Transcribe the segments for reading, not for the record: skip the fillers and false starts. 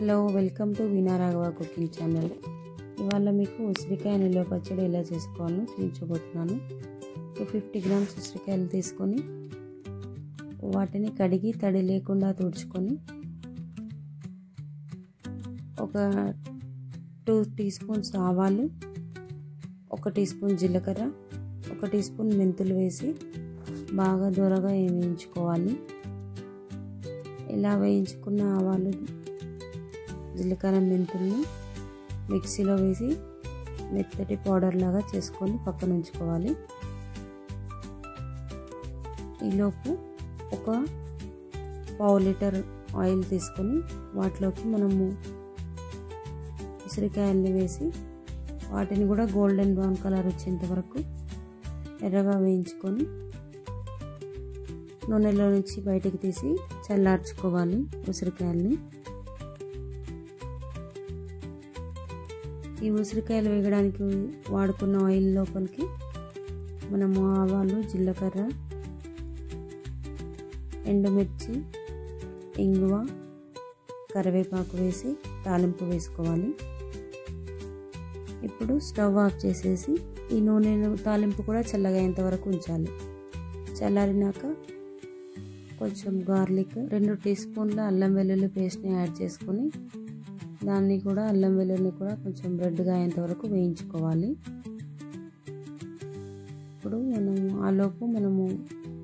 Hello, welcome to veena Raghava cooking channel. ఇవాళ మీకు ఉసిరికాయ నిల్వ పచ్చడి ఎలా చేసుకోవాలో చూపించబోతున్నాను. 250 గ్రామ్స్ ఉసిరికాయలు తీసుకొని వాటిని కడిగి తడి లేకుండా తుడుచుకొని ఒక 2 టీ స్పూన్స్ ఆవాలు, 1 టీ స్పూన్ జీలకర్ర, 1 టీ స్పూన్ మెంతులు వేసి బాగా దూరగా వేయించుకోవాలి. ఇలా వేయించుకున్న ఆవాలు, జీలకర్ర, మెంతుల్ని మిక్సీలో వేసి మెత్తటి పౌడర్ లాగా చేసుకొని పక్కన ఉంచుకోవాలి. ఈలోపు ఒక పావు లీటర్ ఆయిల్ తీసుకొని వాటిలోకి మనము ఉసిరికాయల్ని వేసి వాటిని కూడా గోల్డెన్ బ్రౌన్ కలర్ వచ్చేంత వరకు ఎర్రగా వేయించుకొని నూనెలో నుంచి బయటికి తీసి చల్లార్చుకోవాలి. ఉసిరికాయల్ని ఈ ఉసిరికాయలు వేయడానికి వాడుకున్న ఆయిల్ లోపలికి మనము ఆవాలు, జీలకర్ర, ఎండుమిర్చి, ఇంగువ, కరివేపాకు వేసి తాలింపు వేసుకోవాలి. ఇప్పుడు స్టవ్ ఆఫ్ చేసేసి ఈ నూనె తాలింపు కూడా చల్లగయ్యేంత వరకు ఉంచాలి. చల్లారినాక కొంచెం గార్లిక్, 2 టీ స్పూన్ల అల్లం వెల్లుల్లి పేస్ట్ని యాడ్ చేసుకొని దాన్ని కూడా అల్లం వెల్లుల్లి కూడా కొంచెం రెడ్గా అయ్యేంత వరకు వేయించుకోవాలి. ఇప్పుడు ఆలోపు మనము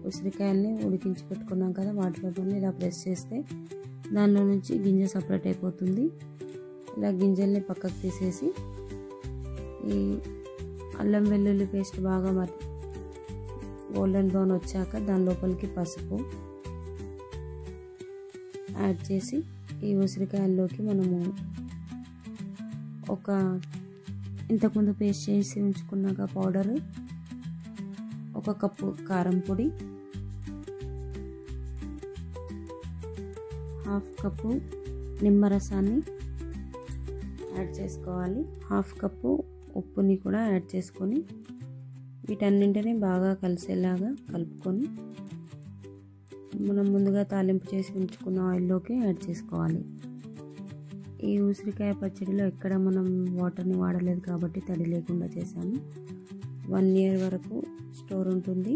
ఉసిరికాయల్ని ఉడికించి పెట్టుకున్నాం కదా, వాటిలో ఇలా ప్రెస్ చేస్తే దానిలో నుంచి గింజ సపరేట్ అయిపోతుంది. ఇలా గింజల్ని పక్కకు తీసేసి ఈ అల్లం వెల్లుల్లి పేస్ట్ బాగా గోల్డెన్ బ్రౌన్ వచ్చాక దాని లోపలికి పసుపు యాడ్ చేసి ఈ ఉసిరికాయల్లోకి మనము ఇంతకుముందు పేస్ట్ చేసి ఉంచుకున్నాక పౌడరు, 1 కప్పు కారం పొడి, 1/2 కప్పు నిమ్మరసాన్ని యాడ్ చేసుకోవాలి. 1/2 కప్పు ఉప్పుని కూడా యాడ్ చేసుకొని వీటన్నింటినీ బాగా కలిసేలాగా కలుపుకొని మనం ముందుగా తాలింపు చేసి ఉంచుకున్న ఆయిల్లోకి యాడ్ చేసుకోవాలి. ఈ ఉసిరికాయ పచ్చడిలో ఎక్కడ మనం వాటర్ని వాడలేదు కాబట్టి తడి లేకుండా చేశాను. 1 ఇయర్ వరకు స్టోర్ ఉంటుంది.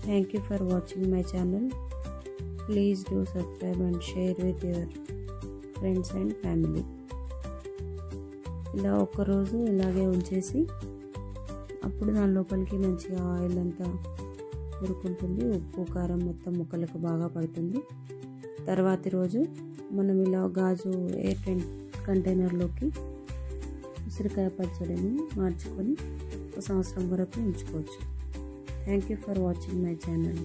Thank you for watching my channel. Please do subscribe and share with your friends and family. ఇలా ఒక్కరోజు ఇలాగే ఉంచేసి అప్పుడు దాని లోపలికి మంచిగా ఆయిల్ అంతా ఉడుకుంటుంది, ఉప్పు కారం మొత్తం ముక్కలకు బాగా పడుతుంది. తర్వాతి రోజు మనం ఇలా గాజు ఎయిర్ కంటైనర్లోకి ఉసిరికాయ పచ్చడిని మార్చుకొని 1 సంవత్సరం వరకు ఉంచుకోవచ్చు. Thank you for watching my channel.